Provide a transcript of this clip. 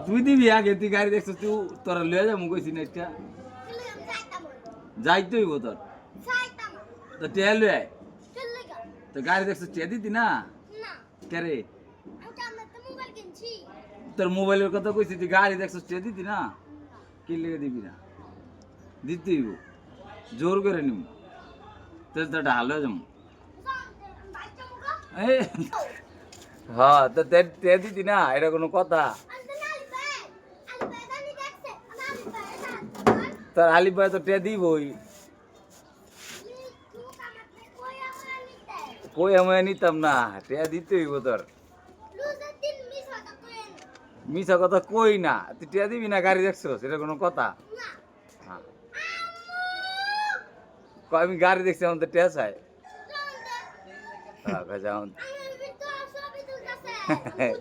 তুই দিবি আগে, তুই গাড়ি দেখছিস, তুই তোরা লয়ে যাবো কইছি না একটা যাইতে হইব তোর, তো টেয়া লয়ে আয়। তো গাড়ি দেখছিস টেয়া দিতি না কে রে? তোর মোবাইলের কথা কইছি, তুই গাড়ি দেখছিস টেয়া দিতি না, কি লেগে দিবি না? দিতে হইব, জোর করে নিব, তোর তো ঢাল হয়ে যাবো। হ্যাঁ, তো টেয়া দিতি না, এটা কোনো কথা? তোর আলিফ ভাই তো টেয়া দিবই, কই আমি নিতাম না, টেয়া দিতে হইব তোর। মিছা কথা কই না, তুই টেয়া দিবি না গাড়ি দেখছস, এটা কোনো কথা? হ্যাঁ, আমি গাড়ি দেখছি, আমার তো টেয়া চাই। হ্যাঁ,